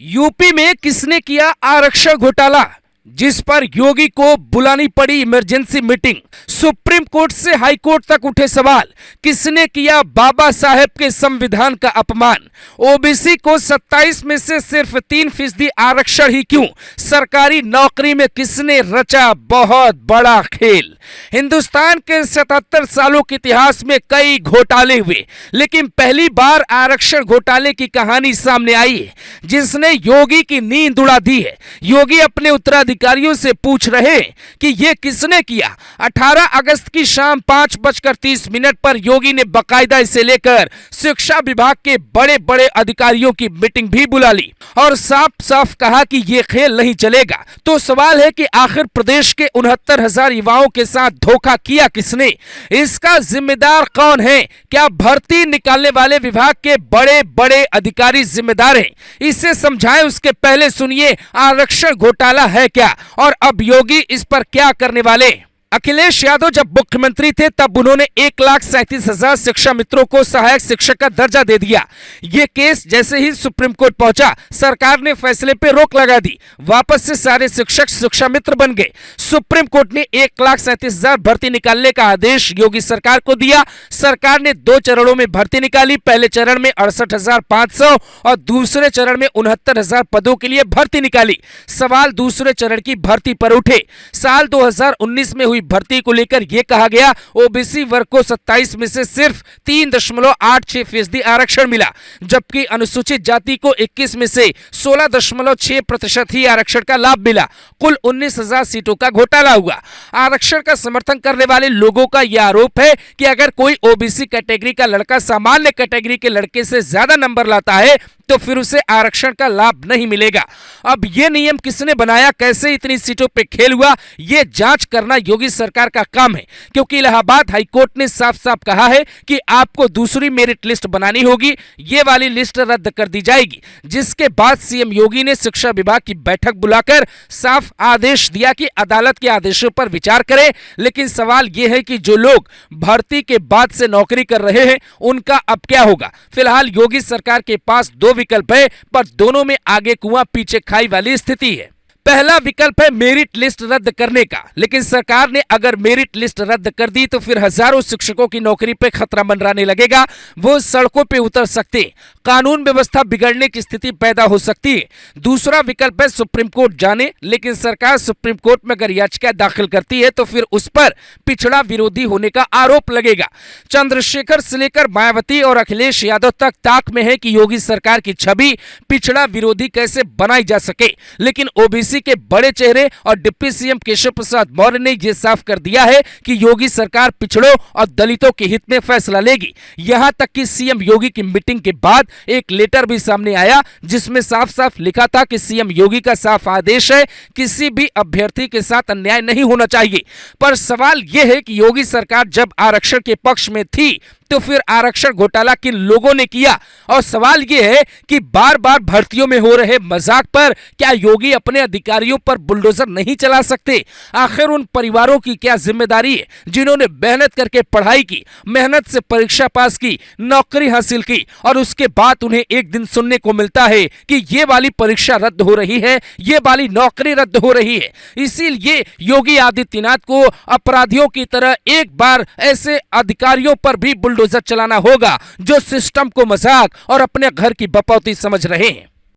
UP में किसने किया आरक्षण घोटाला, जिस पर योगी को बुलानी पड़ी इमरजेंसी मीटिंग। सुप्रीम कोर्ट से हाई कोर्ट तक उठे सवाल, किसने किया बाबा साहेब के संविधान का अपमान। ओबीसी को 27 में से सिर्फ 3% आरक्षण ही क्यों। सरकारी नौकरी में किसने रचा बहुत बड़ा खेल। हिंदुस्तान के 77 सालों के इतिहास में कई घोटाले हुए, लेकिन पहली बार आरक्षण घोटाले की कहानी सामने आई है, जिसने योगी की नींद उड़ा दी है। योगी अपने उत्तराधिकारियों से पूछ रहे हैं कि यह किसने किया। 18 अगस्त की शाम 5:30 पर योगी ने बकायदा इसे लेकर शिक्षा विभाग के बड़े बड़े अधिकारियों की मीटिंग भी बुला ली और साफ साफ कहा कि यह खेल नहीं चलेगा। तो सवाल है कि आखिर प्रदेश के 69,000 युवाओं के साथ धोखा किया किसने, इसका जिम्मेदार कौन है। क्या भर्ती निकालने वाले विभाग के बड़े बड़े अधिकारी जिम्मेदार हैं? इसे समझाएं उसके पहले सुनिए आरक्षण घोटाला है क्या और अब योगी इस पर क्या करने वाले। अखिलेश यादव जब मुख्यमंत्री थे तब उन्होंने 1,37,000 शिक्षा मित्रों को सहायक शिक्षक का दर्जा दे दिया। यह केस जैसे ही सुप्रीम कोर्ट पहुंचा, सरकार ने फैसले पर रोक लगा दी। वापस से सारे शिक्षक शिक्षा मित्र बन गए। सुप्रीम कोर्ट ने 1,37,000 भर्ती निकालने का आदेश योगी सरकार को दिया। सरकार ने 2 चरणों में भर्ती निकाली। पहले चरण में 68,500 और दूसरे चरण में 69,000 पदों के लिए भर्ती निकाली। सवाल दूसरे चरण की भर्ती पर उठे। साल 2019 में हुई भर्ती को लेकर यह कहा गया ओबीसी वर्ग को 27 में से सिर्फ 3.86% आरक्षण मिला, जबकि अनुसूचित जाति को 21 में से 16.6% ही आरक्षण का लाभ मिला। कुल 19,000 सीटों का घोटाला हुआ। आरक्षण का समर्थन करने वाले लोगों का यह आरोप है कि अगर कोई ओबीसी कैटेगरी का लड़का सामान्य कैटेगरी के लड़के से ज्यादा नंबर लाता है तो फिर उसे आरक्षण का लाभ नहीं मिलेगा। अब यह नियम किसने बनाया, कैसे इतनी सीटों पे खेल हुआ, यह जांच करना योगी सरकार का काम है, क्योंकि इलाहाबाद हाईकोर्ट ने साफ साफ कहा है कि आपको दूसरी मेरिट लिस्ट बनानी होगी। ये वाली लिस्ट रद्द कर दी जाएगी, जिसके बाद सीएम योगी ने शिक्षा विभाग की बैठक बुलाकर साफ आदेश दिया कि अदालत के आदेशों पर विचार करें। लेकिन सवाल यह है कि जो लोग भर्ती के बाद से नौकरी कर रहे हैं उनका अब क्या होगा। फिलहाल योगी सरकार के पास 2 विकल्प है, पर दोनों में आगे कुआं पीछे खाई वाली स्थिति है। पहला विकल्प है मेरिट लिस्ट रद्द करने का, लेकिन सरकार ने अगर मेरिट लिस्ट रद्द कर दी तो फिर हजारों शिक्षकों की नौकरी पे खतरा मंडराने लगेगा। वो सड़कों पे उतर सकते, कानून व्यवस्था बिगड़ने की स्थिति पैदा हो सकती है। दूसरा विकल्प है सुप्रीम कोर्ट जाने, लेकिन सरकार सुप्रीम कोर्ट में अगर याचिका दाखिल करती है तो फिर उस पर पिछड़ा विरोधी होने का आरोप लगेगा। चंद्रशेखर से लेकर मायावती और अखिलेश यादव तक ताक में है कि योगी सरकार की छवि पिछड़ा विरोधी कैसे बनाई जा सके। लेकिन ओबीसी के बड़े चेहरे और डिप्टी सीएम केशव प्रसाद मौर्य ने यह साफ कर दिया है कि योगी सरकार पिछड़ों और दलितों के हित में फैसला लेगी। यहां तक कि सीएम योगी की मीटिंग के बाद एक लेटर भी सामने आया, जिसमें साफ साफ लिखा था कि सीएम योगी का साफ आदेश है किसी भी अभ्यर्थी के साथ अन्याय नहीं होना चाहिए। पर सवाल यह है कि योगी सरकार जब आरक्षण के पक्ष में थी तो फिर आरक्षण घोटाला किन लोगों ने किया। और सवाल यह है कि बार बार भर्तियों में हो रहे मजाक पर क्या योगी अपने अधिकारियों पर बुलडोजर नहीं चला सकते। आखिर उन परिवारों की क्या जिम्मेदारी है जिन्होंने मेहनत करके पढ़ाई की, मेहनत से परीक्षा पास की, नौकरी हासिल की और उसके बाद उन्हें एक दिन सुनने को मिलता है कि ये वाली परीक्षा रद्द हो रही है, ये वाली नौकरी रद्द हो रही है। इसीलिए योगी आदित्यनाथ को अपराधियों की तरह एक बार ऐसे अधिकारियों पर भी बुलडोजर चलाना होगा जो सिस्टम को मजाक और अपने घर की बपौती समझ रहे हैं।